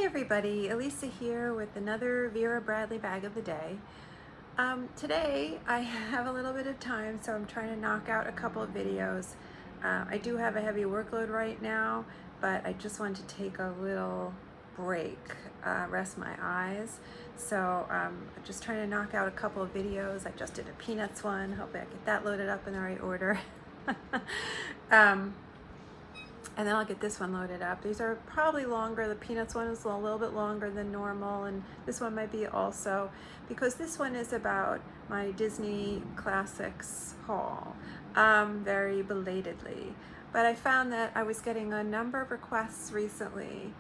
Hi everybody, Elisa here with another Vera Bradley bag of the day. Today I have a little bit of time, so I'm trying to knock out a couple of videos. I do have a heavy workload right now, but I just want to take a little break, rest my eyes. So I'm just trying to knock out a couple of videos. I just did a Peanuts one, hoping I get that loaded up in the right order. And then I'll get this one loaded up. These are probably longer. The Peanuts one is a little bit longer than normal, and this one might be also, because this one is about my Disney Classics haul, very belatedly. But I found that I was getting a number of requests recently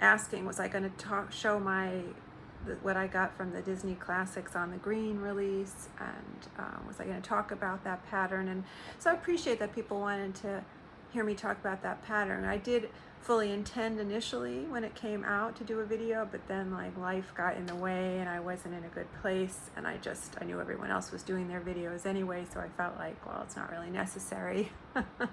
asking, was I going to show what I got from the Disney Classics on the Green release, and was I going to talk about that pattern. And so I appreciate that people wanted to hear me talk about that pattern. I did fully intend initially when it came out to do a video, but then like life got in the way and I wasn't in a good place, and I knew everyone else was doing their videos anyway, so I felt like, well, it's not really necessary. But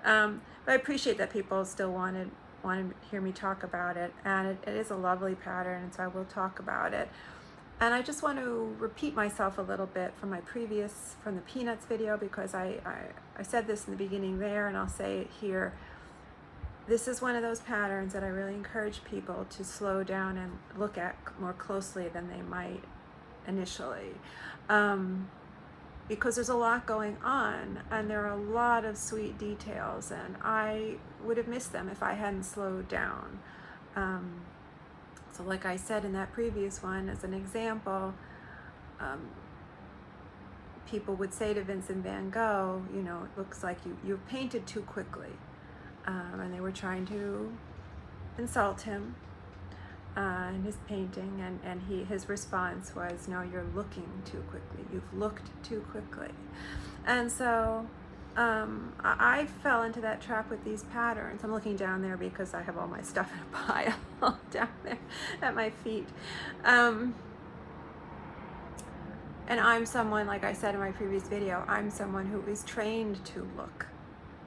I appreciate that people still wanted to hear me talk about it, and it is a lovely pattern, and so I will talk about it. And I just want to repeat myself a little bit from the Peanuts video, because I said this in the beginning there, and I'll say it here. This is one of those patterns that I really encourage people to slow down and look at more closely than they might initially. Because there's a lot going on, and there are a lot of sweet details, and I would have missed them if I hadn't slowed down. So like I said in that previous one, as an example, people would say to Vincent van Gogh, you know, it looks like you've painted too quickly. And they were trying to insult him in his painting, and his response was, no, you're looking too quickly. You've looked too quickly. And so I fell into that trap with these patterns. I'm looking down there because I have all my stuff in a pile down there at my feet. And I'm someone, like I said in my previous video, I'm someone who is trained to look.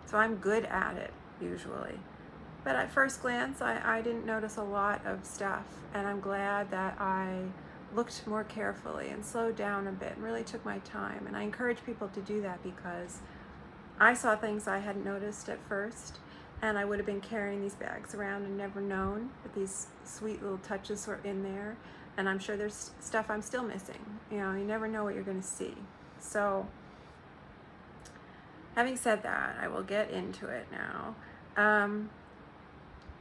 So I'm good at it usually. But at first glance, I didn't notice a lot of stuff, and I'm glad that I looked more carefully and slowed down a bit and really took my time. And I encourage people to do that, because I saw things I hadn't noticed at first, and I would have been carrying these bags around and never known that these sweet little touches were in there. And I'm sure there's stuff I'm still missing. You know, you never know what you're going to see. So having said that, I will get into it now.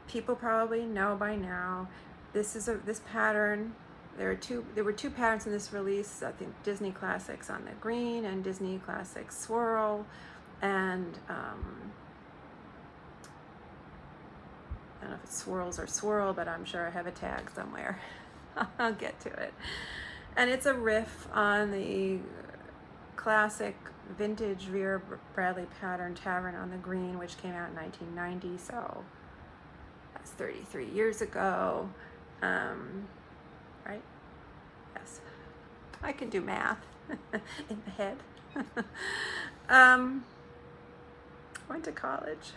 People probably know by now, this pattern. There were two patterns in this release. I think Disney Classics on the Green and Disney Classics Swirl, and I don't know if it's swirls or swirl, but I'm sure I have a tag somewhere. I'll get to it. And it's a riff on the classic vintage Vera Bradley pattern Tavern on the Green, which came out in 1990, so that's 33 years ago, right? Yes, I can do math in the head. Went to college.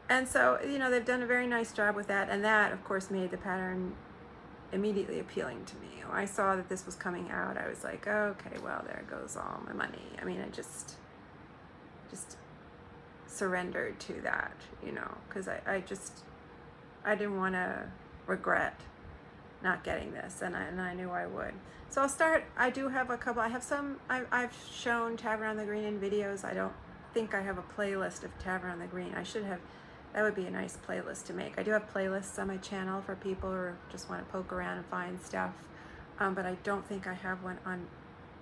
And so, you know, they've done a very nice job with that, and that, of course, made the pattern immediately appealing to me. When I saw that this was coming out, I was like, okay, well, there goes all my money. I mean, I just surrendered to that, you know, because I didn't want to regret not getting this, and I knew I would. So I'll start. I do have a couple. I've shown Tavern on the Green in videos. I don't think I have a playlist of Tavern on the Green. I should have. That would be a nice playlist to make. I do have playlists on my channel for people who just want to poke around and find stuff, but I don't think I have one on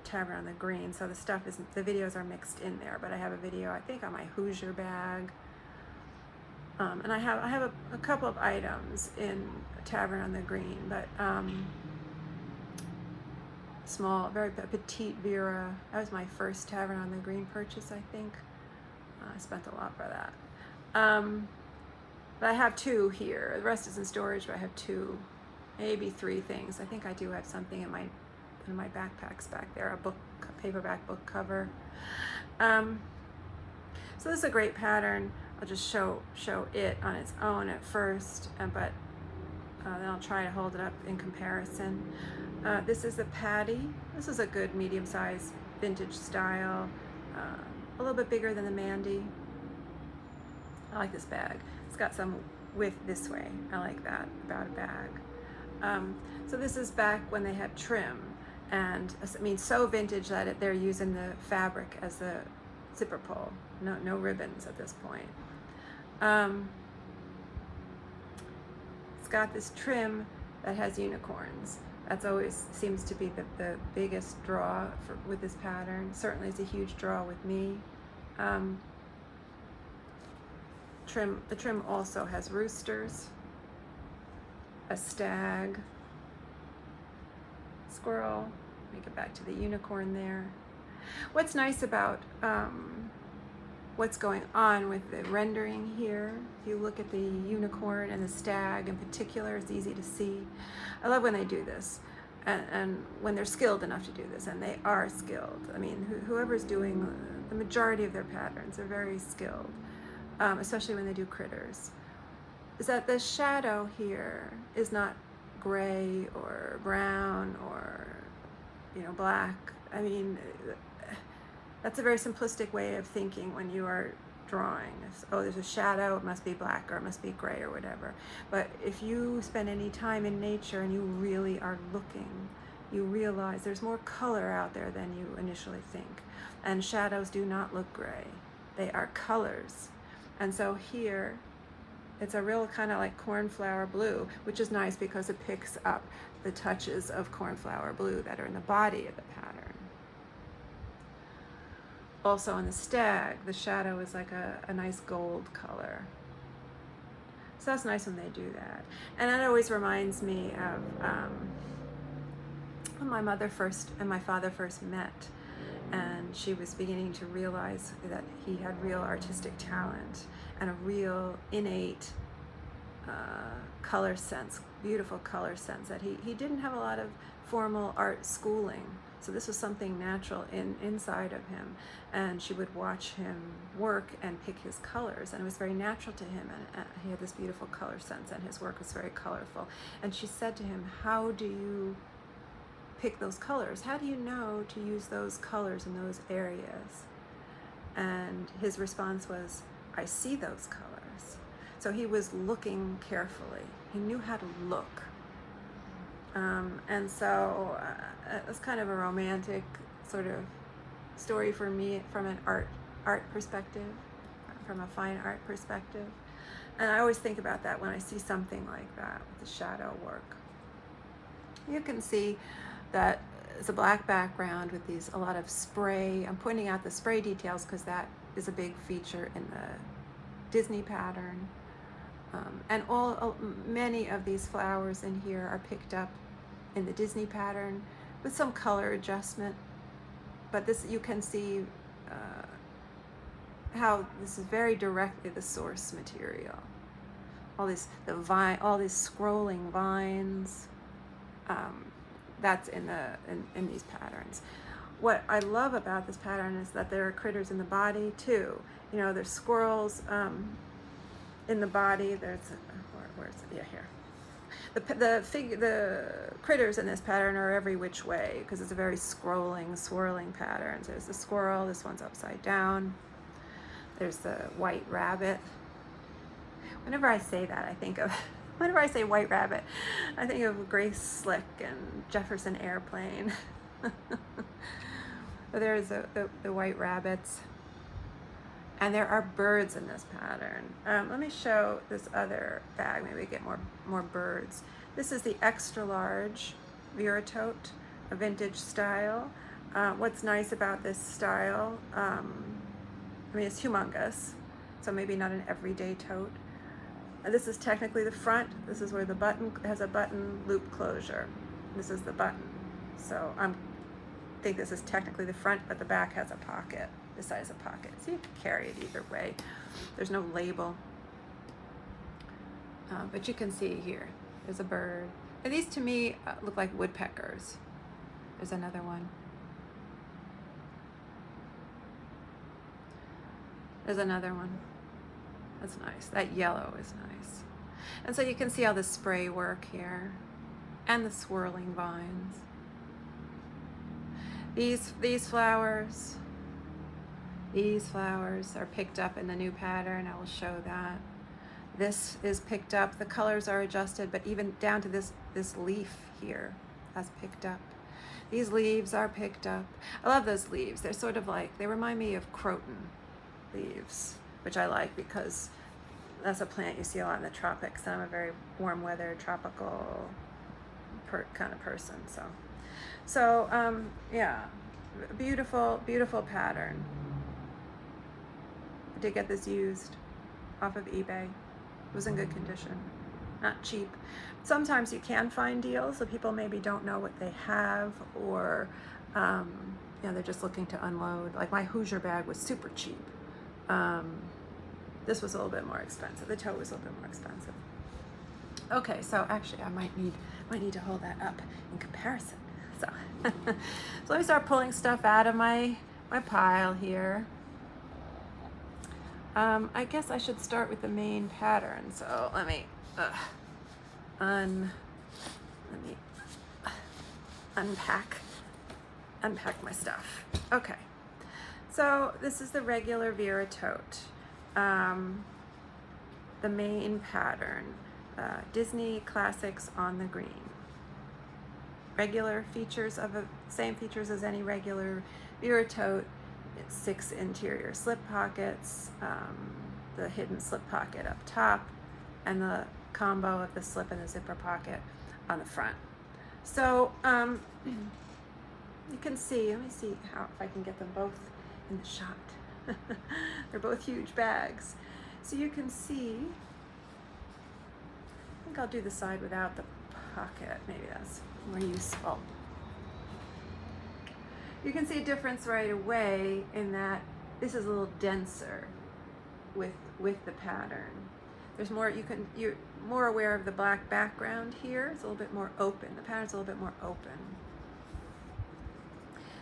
Tavern on the Green. So the videos are mixed in there. But I have a video, I think, on my Hoosier bag, and I have a couple of items in Tavern on the Green, but small, very petite Vera. That was my first Tavern on the Green purchase, I think. I spent a lot for that. But I have two here. The rest is in storage, but I have two, maybe three things. I think I do have something in my backpacks back there, a paperback book cover. So this is a great pattern. I'll just show it on its own at first, but then I'll try to hold it up in comparison. This is the Patty. This is a good medium-sized vintage style, a little bit bigger than the Mandy. I like this bag. It's got some width this way. I like that about a bag. So this is back when they had trim, and I mean so vintage that they're using the fabric as the zipper pull. No ribbons at this point. It's got this trim that has unicorns. That's always seems to be the biggest draw with this pattern. Certainly is a huge draw with me. The trim also has roosters, a stag, squirrel. Let me get back to the unicorn there. What's nice about what's going on with the rendering here, if you look at the unicorn and the stag in particular, it's easy to see. I love when they do this, and when they're skilled enough to do this, and they are skilled. I mean, whoever's doing the majority of their patterns are very skilled, especially when they do critters. Is that the shadow here is not gray or brown or black. I mean, that's a very simplistic way of thinking when you are drawing. Oh, there's a shadow, it must be black or it must be gray or whatever. But if you spend any time in nature and you really are looking, you realize there's more color out there than you initially think. And shadows do not look gray. They are colors. And so here, it's a real kind of like cornflower blue, which is nice because it picks up the touches of cornflower blue that are in the body of the pattern. Also on the stag, the shadow is like a nice gold color. So that's nice when they do that. And that always reminds me of when my mother and my father first met, and she was beginning to realize that he had real artistic talent and a real innate color sense, beautiful color sense, that he didn't have a lot of formal art schooling. So this was something natural inside of him, and she would watch him work and pick his colors, and it was very natural to him, and he had this beautiful color sense, and his work was very colorful. And she said to him, how do you pick those colors? How do you know to use those colors in those areas? And his response was, I see those colors. So he was looking carefully. He knew how to look. And so it was kind of a romantic sort of story for me from an art perspective, from a fine art perspective. And I always think about that when I see something like that with the shadow work. You can see that it's a black background with a lot of spray. I'm pointing out the spray details because that is a big feature in the Disney pattern. And many of these flowers in here are picked up in the Disney pattern with some color adjustment. But this, you can see how this is very directly the source material. All these scrolling vines. That's in these patterns. What I love about this pattern is that there are critters in the body too. There's squirrels in the body. Here. The critters in this pattern are every which way because it's a very scrolling, swirling pattern. There's the squirrel. This one's upside down. There's the white rabbit. Whenever I say that, whenever I say white rabbit, I think of Grace Slick and Jefferson Airplane. There's the white rabbits. And there are birds in this pattern. Let me show this other bag. Maybe we get more birds. This is the extra large Vera tote, a vintage style. What's nice about this style, it's humongous, so maybe not an everyday tote. This is technically the front. This is where the button has a button loop closure. This is the button. So I think this is technically the front, but the back has a pocket, the size of pocket. So you can carry it either way. There's no label. But you can see here, there's a bird. And these to me look like woodpeckers. There's another one. There's another one. That's nice. That yellow is nice. And so you can see all the spray work here and the swirling vines. These flowers are picked up in the new pattern. I will show that. This is picked up. The colors are adjusted, but even down to this leaf here, that's picked up. These leaves are picked up. I love those leaves. They're sort of like, they remind me of croton leaves, which I like because that's a plant you see a lot in the tropics. And I'm a very warm weather, tropical kind of person. So yeah, beautiful, beautiful pattern. I did get this used off of eBay. It was in good condition, not cheap. Sometimes you can find deals, so people maybe don't know what they have, or they're just looking to unload. Like my Hoosier bag was super cheap. This was a little bit more expensive. The tote was a little bit more expensive. Okay, so actually I might need to hold that up in comparison. So, so let me start pulling stuff out of my pile here. I guess I should start with the main pattern. So let me unpack my stuff. Okay, so this is the regular Vera tote. The main pattern, Disney Classics on the green. Regular features same features as any regular Vera tote. It's 6 interior slip pockets, the hidden slip pocket up top, and the combo of the slip and the zipper pocket on the front. So you can see, let me see if I can get them both in the shot. They're both huge bags. So you can see, I think I'll do the side without the pocket. Maybe that's more useful. You can see a difference right away in that this is a little denser with the pattern. There's more, you're more aware of the black background here. It's a little bit more open. The pattern's a little bit more open.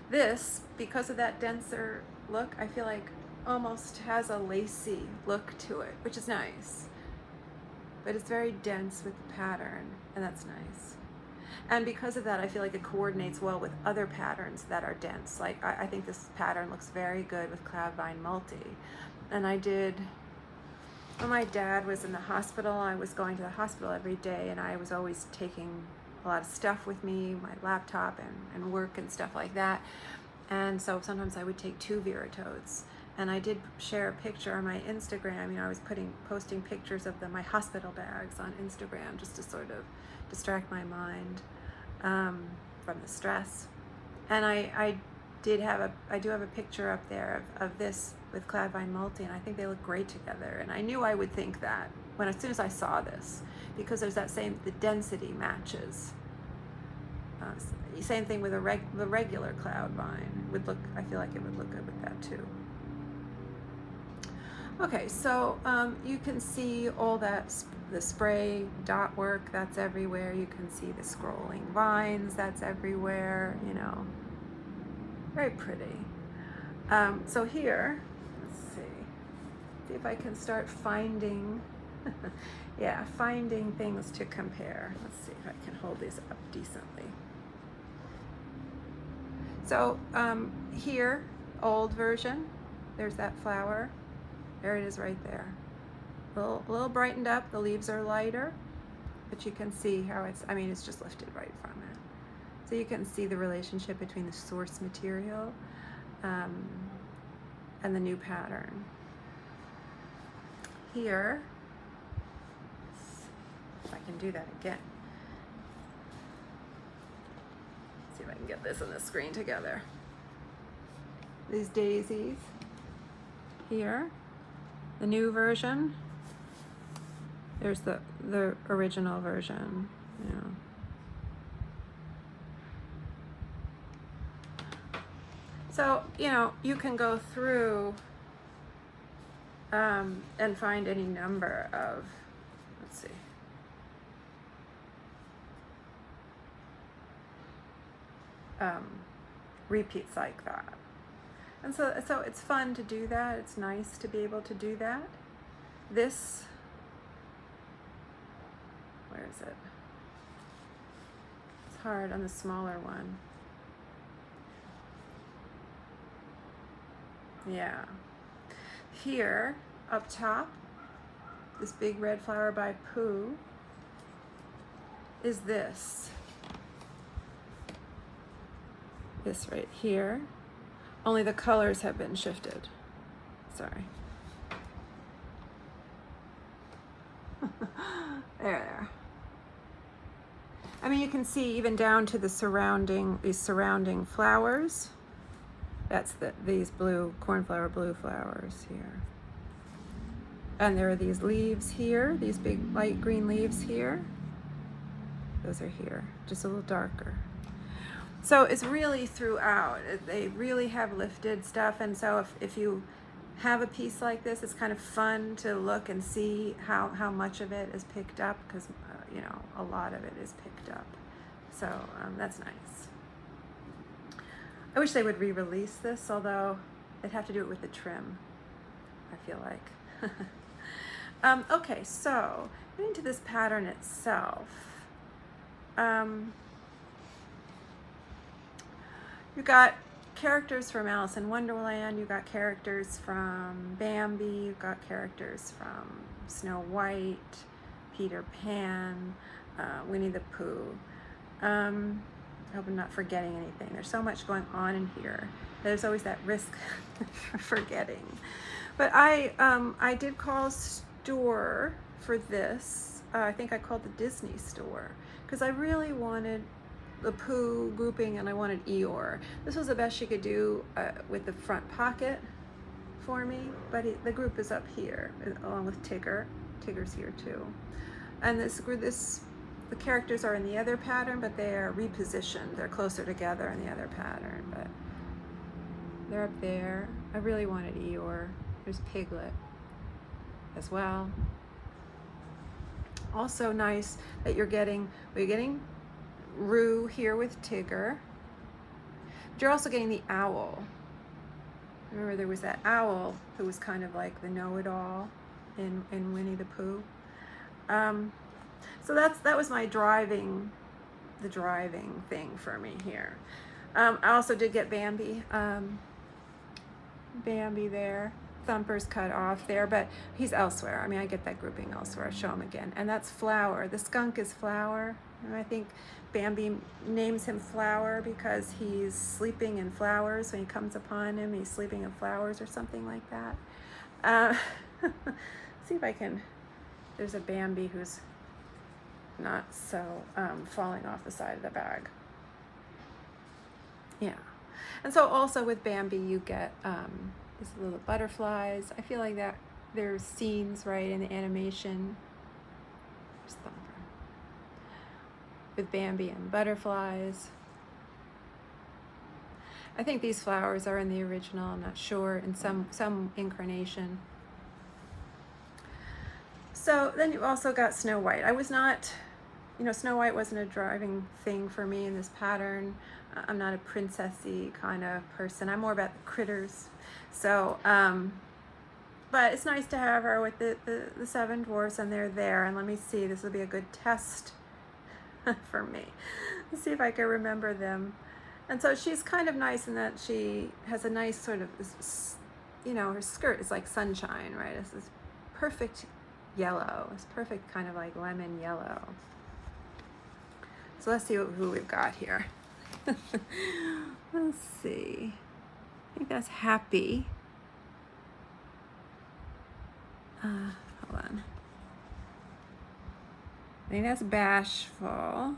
This, because of that denser look, I feel like almost has a lacy look to it, which is nice. But it's very dense with the pattern, and that's nice. And because of that, I feel like it coordinates well with other patterns that are dense. Like I think this pattern looks very good with Cloudvine Multi. And when my dad was in the hospital, I was going to the hospital every day, and I was always taking a lot of stuff with me, my laptop and work and stuff like that. And so sometimes I would take 2 Vera totes. And I did share a picture on my Instagram. I was posting pictures of my hospital bags on Instagram just to sort of distract my mind from the stress. And I do have a picture up there of this with Cloudvine Multi, and I think they look great together. And I knew I would think that as soon as I saw this, because there's the density matches. Same thing with the regular Cloudvine. I feel like it would look good with that too. Okay, so you can see all that, the spray dot work, that's everywhere. You can see the scrolling vines, that's everywhere, very pretty. So here, let's see if I can start finding, finding things to compare. Let's see if I can hold these up decently. So here, old version, there's that flower. There it is right there. A little brightened up. The leaves are lighter, but you can see how it's just lifted right from it. So you can see the relationship between the source material and the new pattern. Here, if I can do that again. See if I can get this on the screen together. These daisies here. The new version, there's the original version, So, you can go through and find any number of, let's see. Repeats like that. And so it's fun to do that. It's nice to be able to do that. this, where is it? It's hard on the smaller one. Yeah. Here, up top, this big red flower by Pooh is this. This right here. Only the colors have been shifted. Sorry. There. I mean, you can see even down to the these surrounding flowers. That's these blue, cornflower blue flowers here. And there are these leaves here, these big light green leaves here. Those are here, just a little darker. So it's really throughout. They really have lifted stuff. And so if you have a piece like this, it's kind of fun to look and see how much of it is picked up, because, you know, a lot of it is picked up. So that's nice. I wish they would re-release this, although they'd have to do it with the trim, I feel like. Okay, so getting to this pattern itself. You got characters from Alice in Wonderland, you got characters from Bambi, you got characters from Snow White, Peter Pan, Winnie the Pooh. I hope I'm not forgetting anything. There's so much going on in here. There's always that risk for forgetting. But I did call a store for this. I think I called the Disney store, because I really wanted the Pooh grouping and I wanted Eeyore. This was the best she could do with the front pocket for me, but the group is up here along with Tigger. Tigger's here too. And the characters are in the other pattern, but they are repositioned. They're closer together in the other pattern, but they're up there. I really wanted Eeyore. There's Piglet as well. Also nice that you're getting Roo here with Tigger. But you're also getting the owl. Remember, there was that owl who was kind of like the know-it-all in Winnie the Pooh. So that was my driving thing for me here. I also did get Bambi. Bambi there. Thumper's cut off there, but he's elsewhere. I mean, I get that grouping elsewhere. I'll show him again. And that's Flower. The skunk is Flower. And I think Bambi names him Flower because he's sleeping in flowers. When he comes upon him, he's sleeping in flowers or something like that. See if I can. There's a Bambi who's not so falling off the side of the bag. Yeah. And so also with Bambi, you get these little butterflies. I feel like that there's scenes, right, in the animation. There's Thumper. With Bambi and butterflies. I think these flowers are in the original, I'm not sure, in some incarnation. So then you also got Snow White. I was not, Snow White wasn't a driving thing for me in this pattern. I'm not a princessy kind of person. I'm more about the critters. So, but it's nice to have her with the seven dwarfs, and they're there. And let me see, this will be a good test for me. Let's see if I can remember them. And so she's kind of nice in that she has a nice sort of, her skirt is like sunshine, right? It's this perfect yellow. It's perfect kind of like lemon yellow. So let's see who we've got here. Let's see. I think that's Happy. Hold on. I think that's Bashful.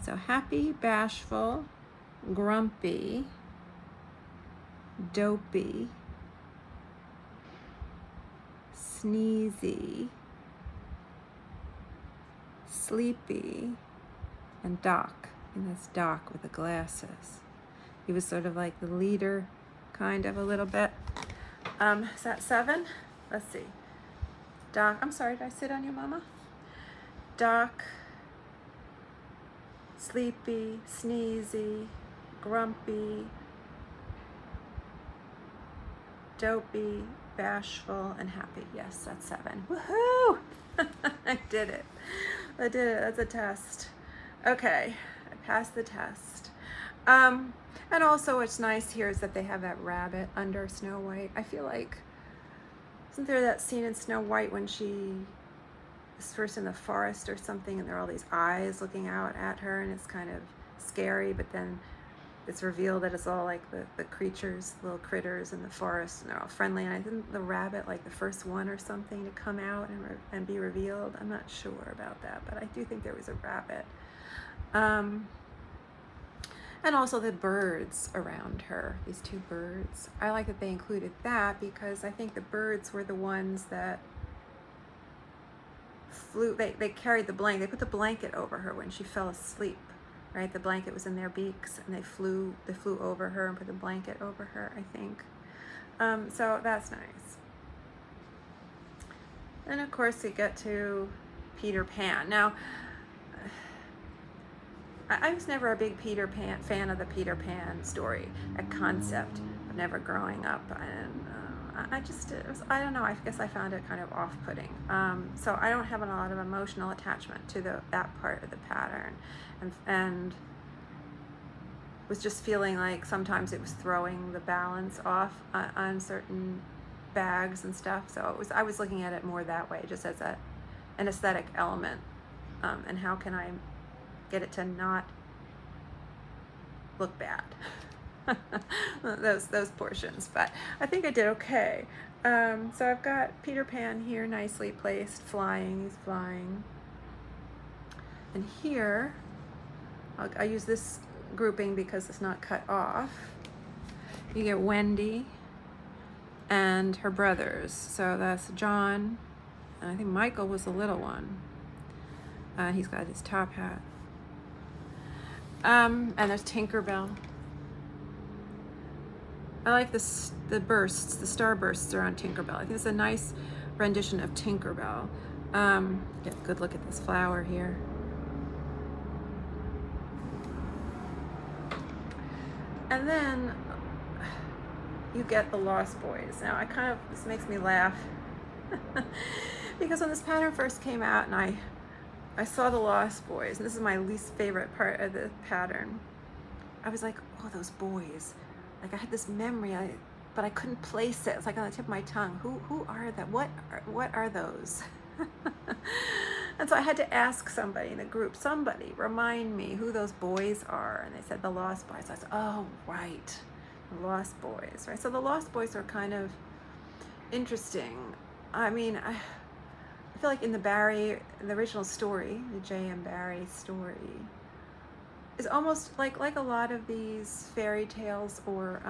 So Happy, Bashful, Grumpy, Dopey, Sneezy, Sleepy, and Doc. And that's Doc with the glasses. He was sort of like the leader, kind of a little bit. Is that 7? Let's see. Doc, I'm sorry, did I sit on you, Mama? Doc, Sleepy, Sneezy, Grumpy, Dopey, bashful, and happy. Yes, that's 7. Woohoo! I did it. I did it. That's a test. Okay, I passed the test. And also what's nice here is that they have that rabbit under Snow White. I feel like, isn't there that scene in Snow White when she is first in the forest or something, and there are all these eyes looking out at her, and it's kind of scary, but then it's revealed that it's all like the creatures, little critters in the forest, and they're all friendly. And I think the rabbit, like the first one or something to come out and be revealed. I'm not sure about that, but I do think there was a rabbit. And also the birds around her, these 2 birds. I like that they included that because I think the birds were the ones that flew, they carried the blanket, they put the blanket over her when she fell asleep, right? The blanket was in their beaks, and they flew over her and put the blanket over her, I think. So that's nice. And of course we get to Peter Pan. Now, I was never a big Peter Pan fan of the Peter Pan story, a concept of never growing up, and I don't know, I guess I found it kind of off-putting. So I don't have a lot of emotional attachment to that part of the pattern, and was just feeling like sometimes it was throwing the balance off on certain bags and stuff. So I was looking at it more that way, just as an aesthetic element, and how can I get it to not look bad. those portions, but I think I did okay. So I've got Peter Pan here nicely placed, flying. He's flying, and here I use this grouping because it's not cut off. You get Wendy and her brothers, so that's John, and I think Michael was the little one. He's got his top hat. And there's Tinkerbell. I like the bursts, the star bursts around Tinkerbell. I think it's a nice rendition of Tinkerbell. Get a good look at this flower here. And then you get the Lost Boys. Now this makes me laugh because when this pattern first came out and I saw the Lost Boys, and this is my least favorite part of the pattern, I was like, oh, those boys. Like I had this memory, but I couldn't place it. It's like on the tip of my tongue. Who are that? What are those? And so I had to ask somebody in the group, somebody remind me who those boys are. And they said the Lost Boys. I said, oh, right, the Lost Boys, right? So the Lost Boys are kind of interesting. I mean, I feel like in the original story, the J.M. Barrie story, is almost like a lot of these fairy tales or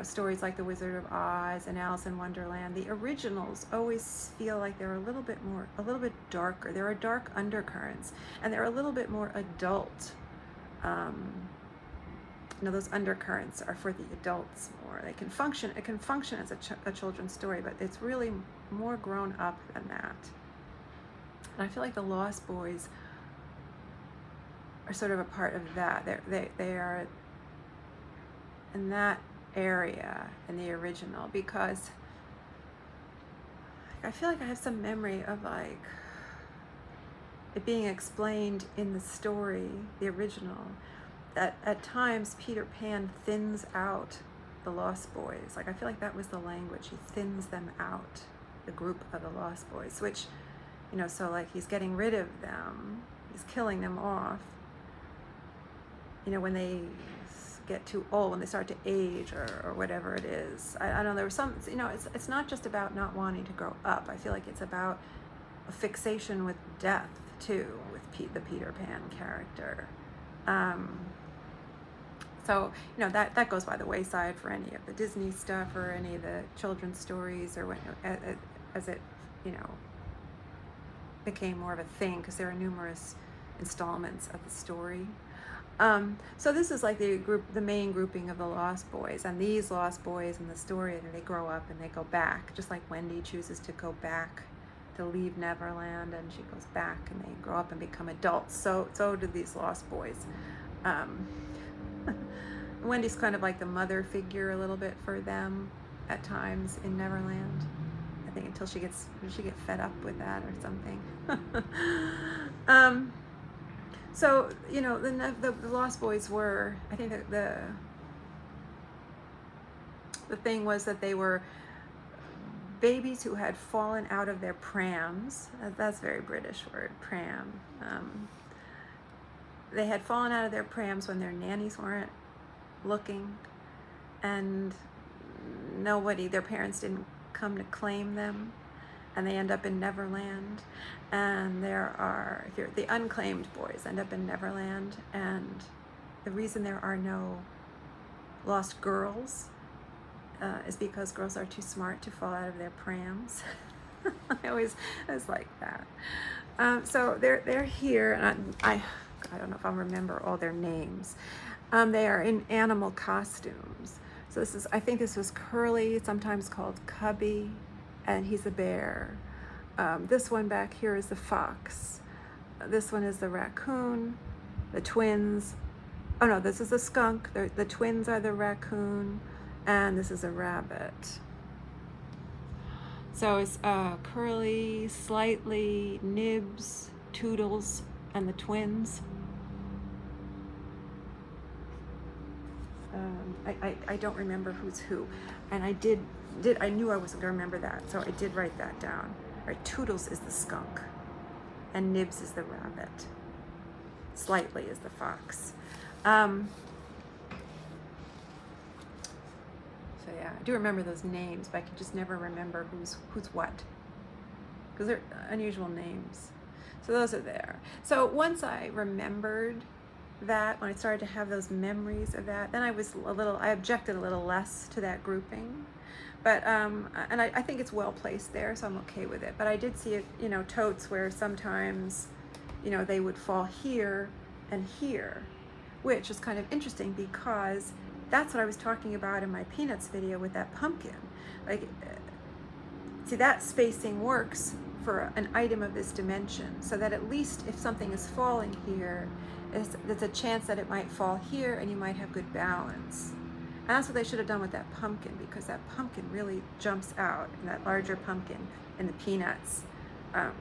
stories like The Wizard of Oz and Alice in Wonderland. The originals always feel like they're a little bit darker. There are dark undercurrents, and they're a little bit more adult. Those undercurrents are for the adults more. It can function as a children's story, but it's really more grown up than that. And I feel like the Lost Boys are sort of a part of that. They are in that area in the original, because I feel like I have some memory of like it being explained in the story, the original, that at times Peter Pan thins out the Lost Boys. Like I feel like that was the language. He thins them out, the group of the Lost Boys, which, so like he's getting rid of them, he's killing them off, when they get too old, when they start to age or whatever it is. I don't know, there was some, it's not just about not wanting to grow up. I feel like it's about a fixation with death too, with the Peter Pan character. So, that goes by the wayside for any of the Disney stuff or any of the children's stories, or as it, became more of a thing, because there are numerous installments of the story. So this is like the main grouping of the Lost Boys, and these Lost Boys in the story, and they grow up and they go back, just like Wendy chooses to go back to leave Neverland, and she goes back and they grow up and become adults. So do these Lost Boys. Wendy's kind of like the mother figure a little bit for them. at times in Neverland. I think until she gets fed up with that or something. So the Lost Boys were, I think that the thing was that they were babies who had fallen out of their prams. That's a very British word, pram. They had fallen out of their prams when their nannies weren't looking, and their parents didn't come to claim them, and they end up in Neverland. And the unclaimed boys end up in Neverland, and the reason there are no lost girls is because girls are too smart to fall out of their prams. I was like that. So they're here, and I don't know if I'll remember all their names. They are in animal costumes. So I think this was Curly, sometimes called Cubby, and he's a bear. This one back here is the fox. This one is the raccoon. The twins. Oh no, this is the skunk. The twins are the raccoon, and this is a rabbit. So it's Curly, Slightly, Nibs, Toodles, and the twins. I don't remember who's who, and I knew I wasn't going to remember that, so I did write that down. All right, Toodles is the skunk, and Nibs is the rabbit. Slightly is the fox. So yeah, I do remember those names, but I can just never remember who's what, because they're unusual names. So those are there. So once I remembered that, when I started to have those memories of that, then I objected a little less to that grouping. But and I think it's well placed there, so I'm okay with it. But I did see it, totes where sometimes, they would fall here and here, which is kind of interesting because that's what I was talking about in my Peanuts video with that pumpkin. Like, see, that spacing works for an item of this dimension, so that at least if something is falling here, there's a chance that it might fall here and you might have good balance. And that's what they should have done with that pumpkin, because that pumpkin really jumps out, in that larger pumpkin in the Peanuts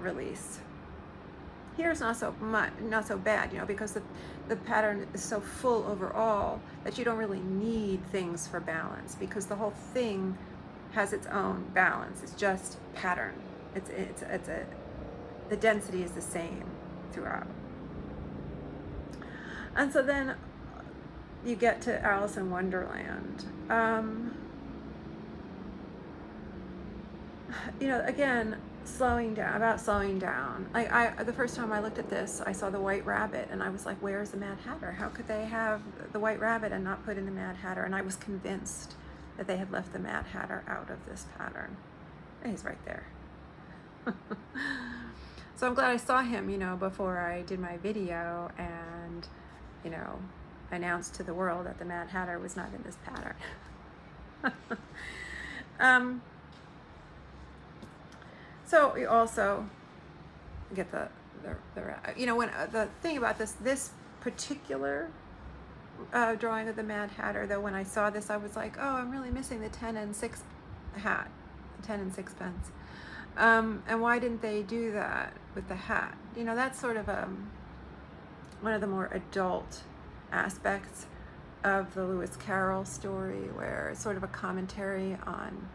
release. Here's not so bad, because the pattern is so full overall that you don't really need things for balance, because the whole thing has its own balance. It's just pattern. The density is the same throughout. And so then you get to Alice in Wonderland. Again, slowing down. The first time I looked at this, I saw the White Rabbit, and I was like, where's the Mad Hatter? How could they have the White Rabbit and not put in the Mad Hatter? And I was convinced that they had left the Mad Hatter out of this pattern. And he's right there. So I'm glad I saw him, before I did my video, and, announced to the world that the Mad Hatter was not in this pattern. So you also get the thing about this particular drawing of the Mad Hatter, though, when I saw this, I was like, oh, I'm really missing the 10 and 6 hat, 10 and 6pence. And why didn't they do that with the hat? That's sort of one of the more adult aspects of the Lewis Carroll story, where it's sort of a commentary on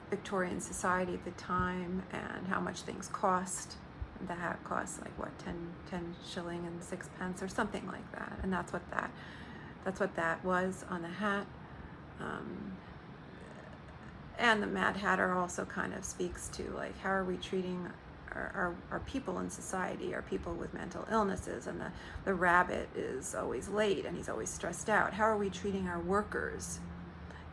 Victorian society at the time and how much things cost. The hat costs like 10 shilling and 6pence or something like that, and that's what that was on the hat. And the Mad Hatter also kind of speaks to, like, how are we treating our people in society, our people with mental illnesses, and the rabbit is always late and he's always stressed out. How are we treating our workers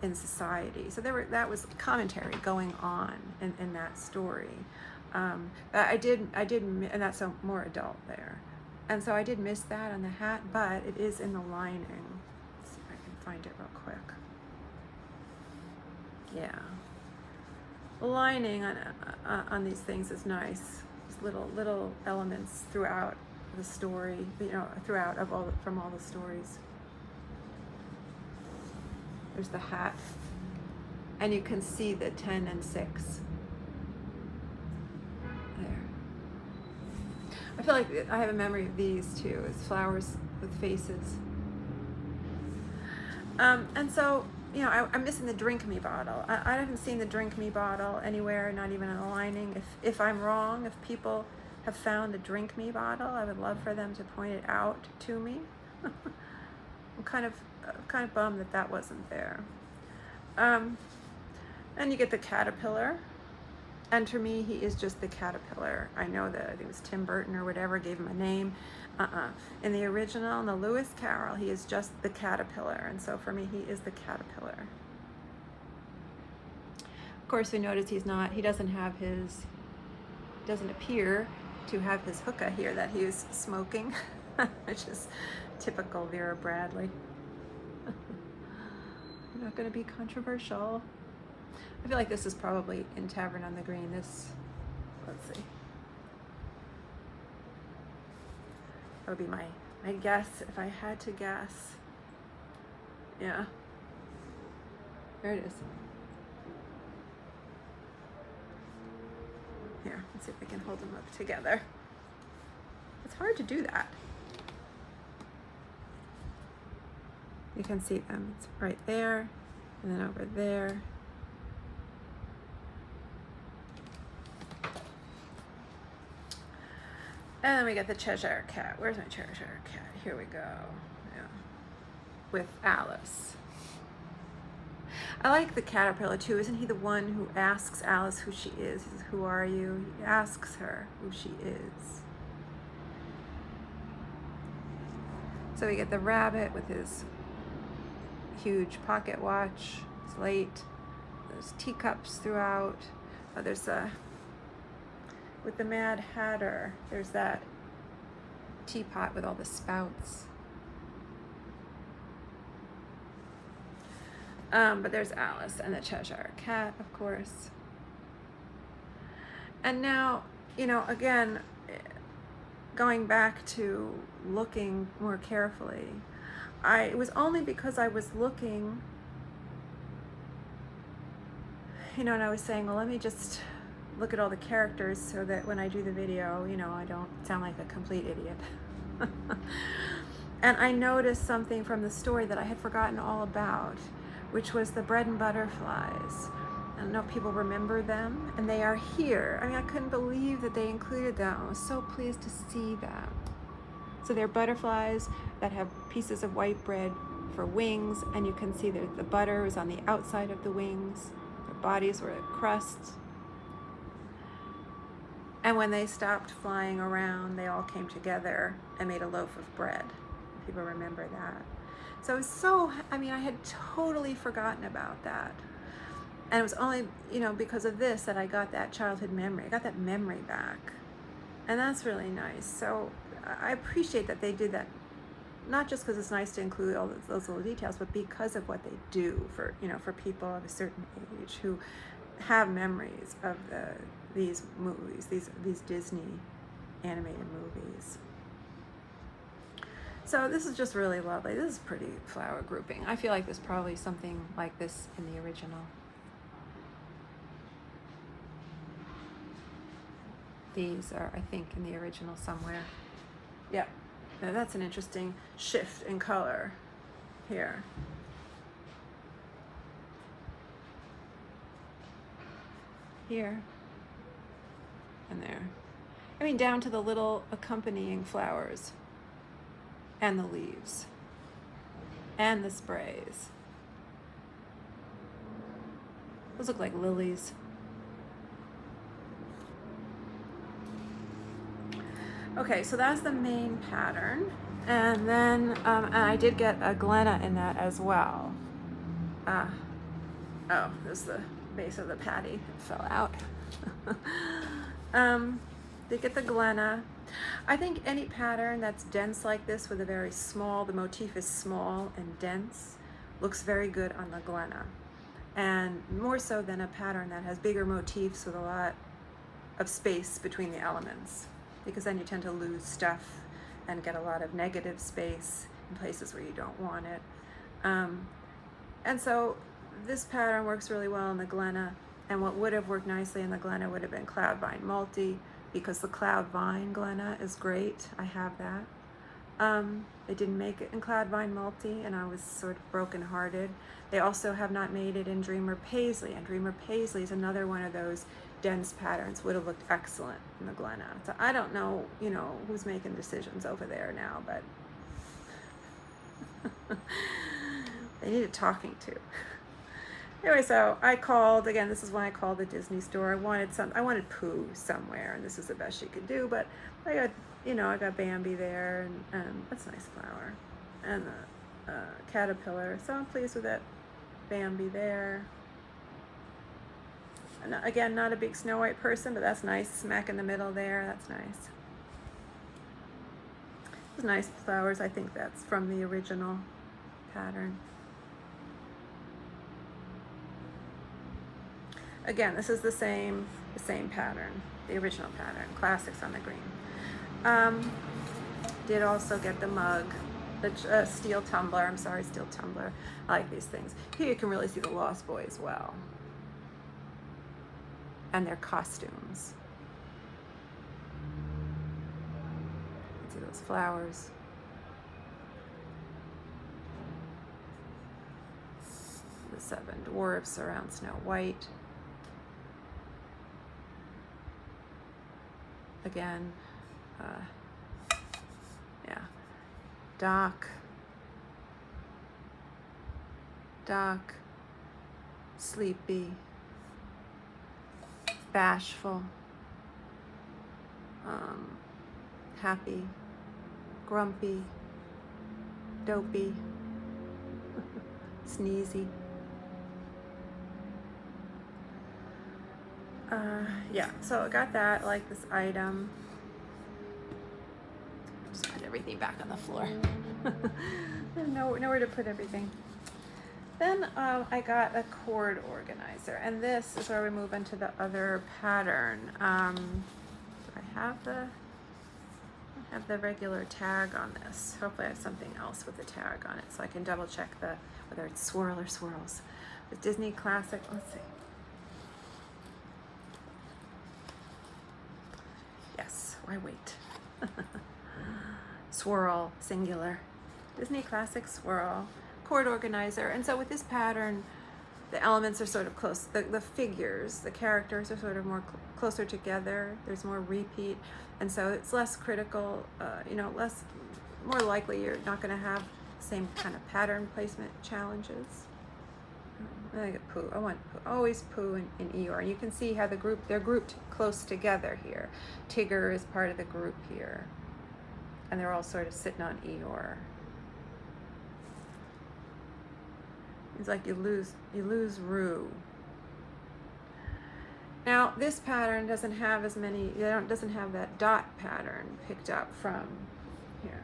in society? So that was commentary going on in that story. But I did, and that's more adult there. And so I did miss that on the hat, but it is in the lining. Let's see if I can find it real quick. Yeah, the lining on these things is nice. Just little elements throughout the story, from all the stories. There's the hat And you can see the 10 and 6 there. I feel like I have a memory of these too, as flowers with faces. And so, you know, I'm missing the Drink Me bottle. I haven't seen the Drink Me bottle anywhere, not even in a lining. If I'm wrong, if people have found the Drink Me bottle, I would love for them to point it out to me. I'm kind of bummed that that wasn't there. And you get the caterpillar. And for me, he is just the caterpillar. I know that I think it was Tim Burton or whatever gave him a name. In the original, in the Lewis Carroll, he is just the caterpillar. And so for me, he is the caterpillar. Of course, we notice he doesn't appear to have his hookah here that he was smoking, which is typical Vera Bradley. I'm not going to be controversial. I feel like this is probably in Tavern on the Green. Let's see. That would be my guess if I had to guess. Yeah. There it is. Here, let's see if I can hold them up together. It's hard to do that. You can see them. It's right there, and then over there. And then we got the Cheshire Cat. Where's my Cheshire Cat? Here we go. Yeah. With Alice. I like the caterpillar too. Isn't he the one who asks Alice who she is? He says, "Who are you?" He asks her who she is. So we get the rabbit with his huge pocket watch, slate. There's teacups throughout. Oh, there's with the Mad Hatter, there's that teapot with all the spouts. But there's Alice and the Cheshire Cat, of course. And now, you know, again, going back to looking more carefully, it was only because I was looking, you know, and I was saying, well, let me just look at all the characters so that when I do the video, you know, I don't sound like a complete idiot. And I noticed something from the story that I had forgotten all about, which was the bread and butterflies. I don't know if people remember them, and they are here. I mean, I couldn't believe that they included them. I was so pleased to see them. So they're butterflies that have pieces of white bread for wings, and you can see that the butter is on the outside of the wings. Their bodies were a crust. And when they stopped flying around, they all came together and made a loaf of bread. People remember that. So I had totally forgotten about that. And it was only, you know, because of this that I got that childhood memory. I got that memory back. And that's really nice. So I appreciate that they did that, not just because it's nice to include all those little details, but because of what they do for, you know, for people of a certain age who have memories of these movies, these Disney animated movies. So this is just really lovely. This is pretty flower grouping. I feel like there's probably something like this in the original. These are, I think, in the original somewhere. Yeah, now that's an interesting shift in color here. Here and there. I mean, down to the little accompanying flowers and the leaves and the sprays. Those look like lilies. Okay, so that's the main pattern. And then and I did get a Glenna in that as well. Oh, there's the base of the patty that fell out. They get the Glenna. I think any pattern that's dense like this with a very small, the motif is small and dense, looks very good on the Glenna. And more so than a pattern that has bigger motifs with a lot of space between the elements, because then you tend to lose stuff and get a lot of negative space in places where you don't want it. And so this pattern works really well in the Glenna, and what would have worked nicely in the Glenna would have been Cloud Vine Multi, because the Cloud Vine Glenna is great. I have that. They didn't make it in Cloud Vine Multi, and I was sort of brokenhearted. They also have not made it in Dreamer Paisley, and Dreamer Paisley is another one of those dense patterns. Would have looked excellent in the Glenna. So I don't know, you know, who's making decisions over there now, but they needed talking to. Anyway, so I called again. This is when I called the Disney store. I wanted Pooh somewhere, and this is the best she could do. But I got, you know, I got Bambi there, and that's a nice flower, and the caterpillar. So I'm pleased with that. Bambi there. And again, not a big Snow White person, but that's nice. Smack in the middle there. That's nice. Those nice flowers. I think that's from the original pattern. Again, this is the same pattern, the original pattern, Classics on the green. Did also get the mug, the steel tumbler. I'm sorry, steel tumbler. I like these things. Here you can really see the Lost Boys well, and their costumes. You can see those flowers. The 7 dwarfs around Snow White. Again, yeah, Doc, sleepy, bashful, happy, grumpy, dopey, sneezy. Yeah, so I got that. I like this item. Just put everything back on the floor. Nowhere to put everything. Then I got a cord organizer, and this is where we move into the other pattern. Do I have the regular tag on this? Hopefully I have something else with the tag on it, so I can double check whether it's swirl or swirls. The Disney Classic. Let's see. Yes. Why wait? Swirl, singular. Disney Classic Swirl. Cord organizer. And so with this pattern, the elements are sort of close. The figures, the characters are sort of more closer together. There's more repeat, and so it's less critical. You know, more likely you're not going to have the same kind of pattern placement challenges. I get Pooh. I want Pooh. Always Pooh and Eeyore. And you can see how they're grouped close together here. Tigger is part of the group here, and they're all sort of sitting on Eeyore. It's like you lose Roo. Now this pattern doesn't have as many. Doesn't have that dot pattern picked up from here.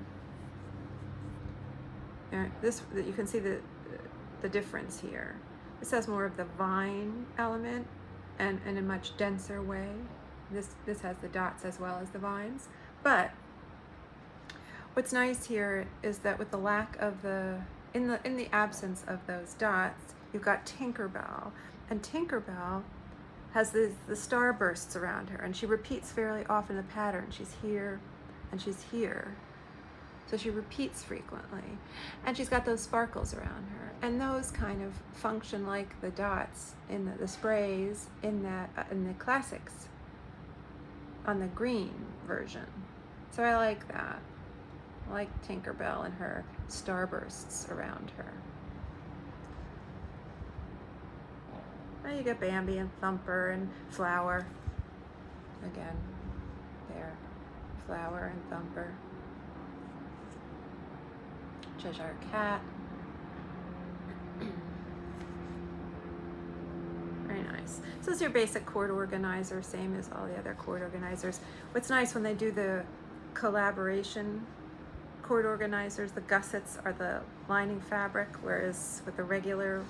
And this, you can see the difference here. This has more of the vine element, and in a much denser way. This has the dots as well as the vines. But what's nice here is that with the lack of in the absence of those dots, you've got Tinkerbell, and Tinkerbell has the starbursts around her, and she repeats fairly often the pattern. She's here, and she's here, so she repeats frequently, and she's got those sparkles around her, and those kind of function like the dots in the sprays in the classics on the green version. So I like that. I like Tinkerbell and her starbursts around her. Now you get Bambi and Thumper and Flower. Again, there. Flower and Thumper. Cheshire Cat. Very nice. So this is your basic cord organizer, same as all the other cord organizers. What's nice when they do the collaboration cord organizers, the gussets are the lining fabric, whereas with the regular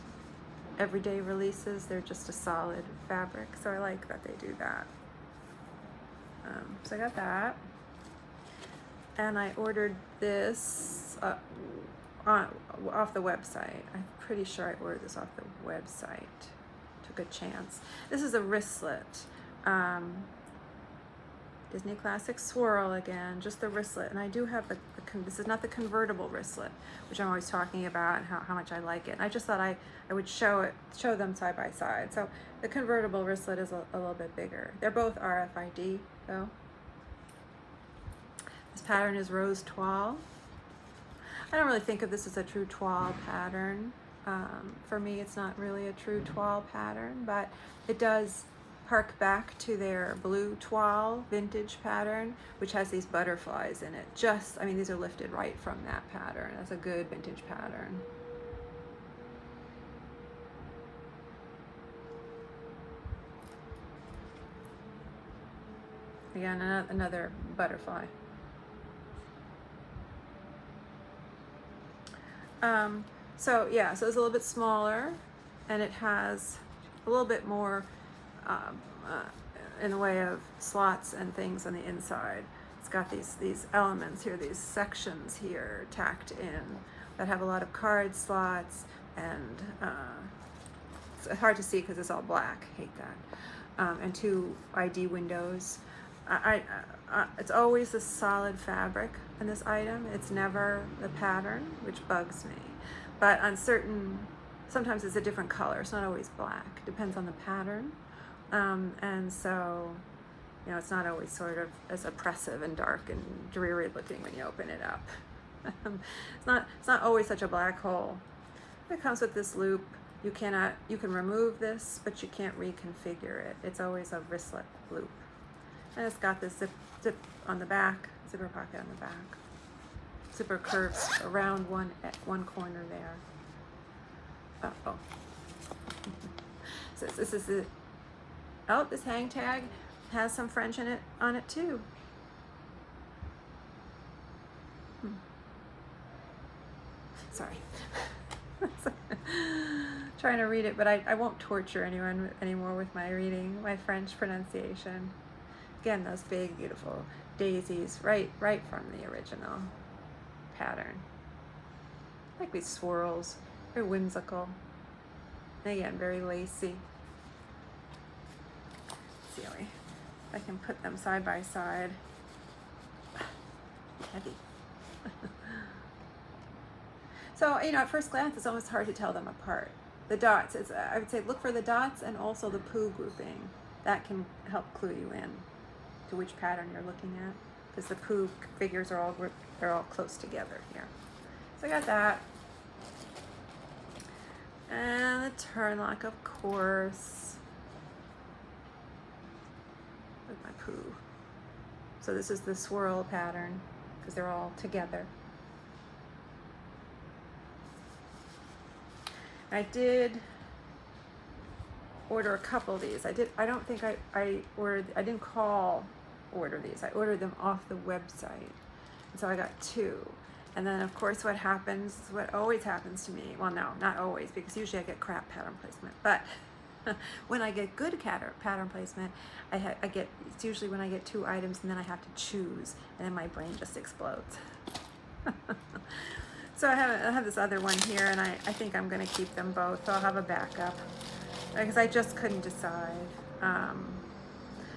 everyday releases, they're just a solid fabric. So I like that they do that. So I got that. And I ordered this off the website. I'm pretty sure I ordered this off the website. Took a chance. This is a wristlet. Disney Classics Swirl again, just the wristlet. And I do have this is not the convertible wristlet, which I'm always talking about and how much I like it. And I just thought I would show them side by side. So the convertible wristlet is a little bit bigger. They're both RFID though. This pattern is Rose Toile. I don't really think of this as a true toile pattern. For me, it's not really a true toile pattern, but it does hark back to their blue toile vintage pattern, which has these butterflies in it. I mean, these are lifted right from that pattern. That's a good vintage pattern. Again, another butterfly. So yeah, so it's a little bit smaller, and it has a little bit more in the way of slots and things on the inside. It's got these elements here, these sections here tacked in that have a lot of card slots, and it's hard to see because it's all black. Hate that. And 2 ID windows. It's always a solid fabric in this item. It's never the pattern, which bugs me. But on sometimes it's a different color. It's not always black. Depends on the pattern. And so, it's not always sort of as oppressive and dark and dreary looking when you open it up. It's not always such a black hole. It comes with this loop. You can remove this, but you can't reconfigure it. It's always a wristlet loop. And it's got this zip on the back, zipper pocket on the back. Zipper curves around one corner there. Oh. So this is it. Oh, this hang tag has some French on it too. Sorry. Trying to read it, but I won't torture anyone anymore with my reading, my French pronunciation. Again, those big, beautiful daisies, right from the original pattern. Like these swirls, very whimsical. And again, very lacy. Let's see if I can put them side by side. Heavy. So, at first glance, it's almost hard to tell them apart. The dots, I would say look for the dots and also the Pooh grouping. That can help clue you in to which pattern you're looking at, because the Pooh figures are all close together here. So I got that. And the turn lock, of course, with my Pooh. So this is the swirl pattern, because they're all together. I did order a couple of these. I don't think I didn't order these. I ordered them off the website. And so I got 2. And then of course what always happens to me, well no, not always, because usually I get crap pattern placement, but when I get good pattern placement, it's usually when I get 2 items and then I have to choose, and then my brain just explodes. So I have this other one here, and I think I'm going to keep them both. So I'll have a backup, because I just couldn't decide.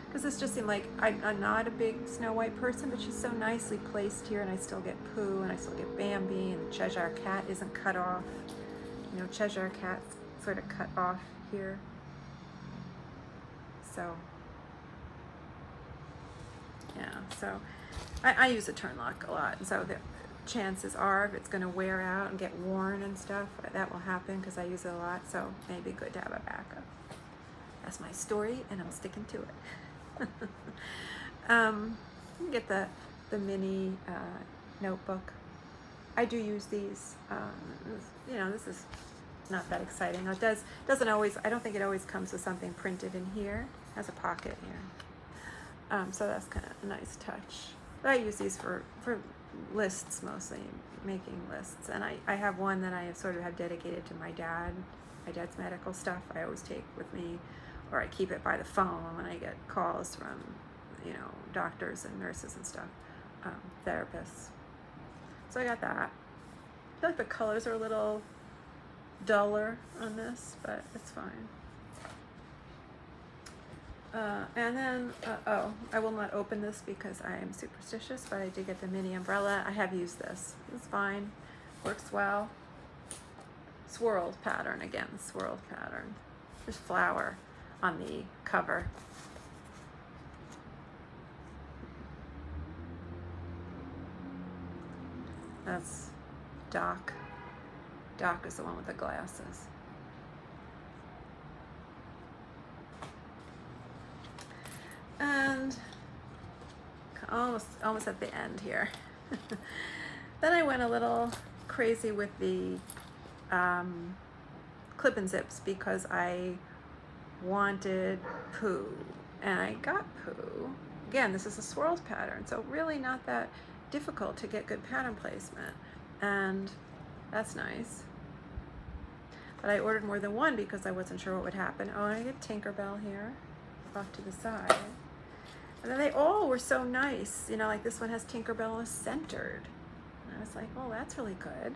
Because this just seemed like I'm not a big Snow White person, but she's so nicely placed here, and I still get Pooh, and I still get Bambi, and the Cheshire Cat isn't cut off. Cheshire Cat's sort of cut off here. So, yeah, so I use a turn lock a lot, and so the chances are if it's going to wear out and get worn and stuff, that will happen because I use it a lot, so maybe good to have a backup. That's my story, and I'm sticking to it. You get the mini notebook. I do use these. This is not that exciting. It doesn't always. I don't think it always comes with something printed in here. It has a pocket here, so that's kind of a nice touch. But I use these for lists mostly, making lists, and I have one that I sort of have dedicated to my dad's medical stuff. I always take with me, or I keep it by the phone when I get calls from doctors and nurses and stuff, therapists. So I got that. feel like the colors are a little duller on this, but it's fine. And then, oh, I will not open this because I am superstitious, but I did get the mini umbrella. I have used this. It's fine. Works well. Swirled pattern again, swirled pattern. There's flower on the cover. That's Doc. Doc is the one with the glasses. And almost at the end here. Then I went a little crazy with the clip and zips because I wanted Pooh, and I got Pooh. Again, this is a swirled pattern, so really not that difficult to get good pattern placement, and that's nice. But I ordered more than one because I wasn't sure what would happen. Oh, and I get Tinkerbell here off to the side. And then they all were so nice, you know, like this one has Tinkerbell centered. And I was like, oh, that's really good.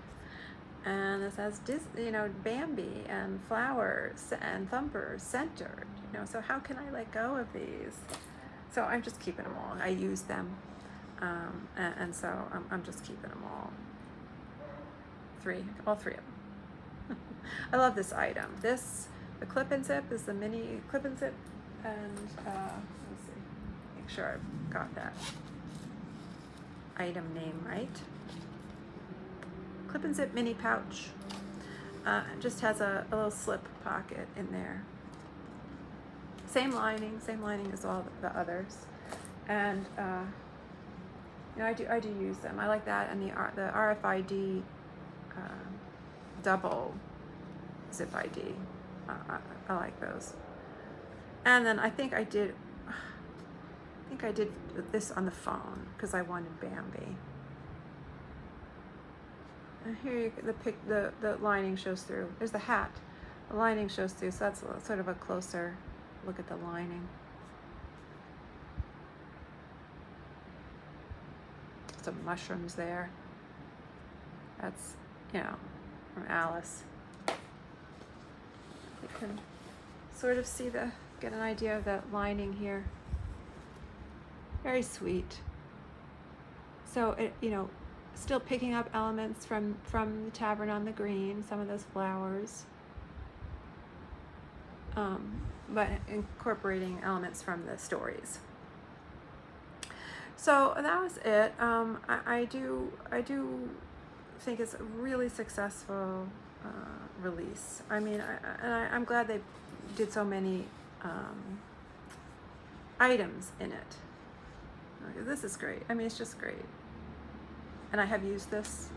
And this has, you know, Bambi and flowers and thumpers centered, you know, so how can I let go of these? So I'm just keeping them all. I use them, and so I'm just keeping them all. All three of them. I love this item. The clip and zip is the mini clip and zip, and let's see, make sure I've got that item name right. Clip and zip mini pouch. Just has a little slip pocket in there. Same lining as all the others, and you know, I do use them. I like that, and the RFID double zip ID. I like those. And then I think I did this on the phone because I wanted Bambi. And here the lining shows through. There's the hat. The lining shows through, so that's sort of a closer look at the lining. Some mushrooms there. That's, you know, from Alice. You can sort of get an idea of that lining here. Very sweet. So it, you know, still picking up elements from the Tavern on the Green, some of those flowers, but incorporating elements from the stories. So that was it. I do think it's a really successful release. I mean, I'm glad they did so many items in it. This is great. I mean, it's just great. And I have used this,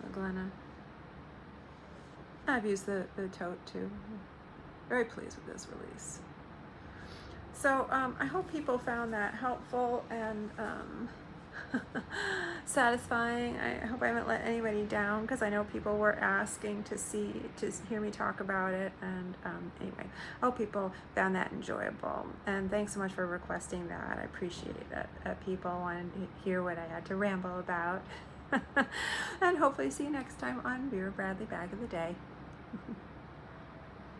the Glenna. I've used the tote too. Very pleased with this release. So I hope people found that helpful and satisfying. I hope I haven't let anybody down, because I know people were asking to hear me talk about it, and anyway, I hope people found that enjoyable, and thanks so much for requesting that. I appreciate that people wanted to hear what I had to ramble about. And hopefully see you next time on Vera Bradley Bag of the Day.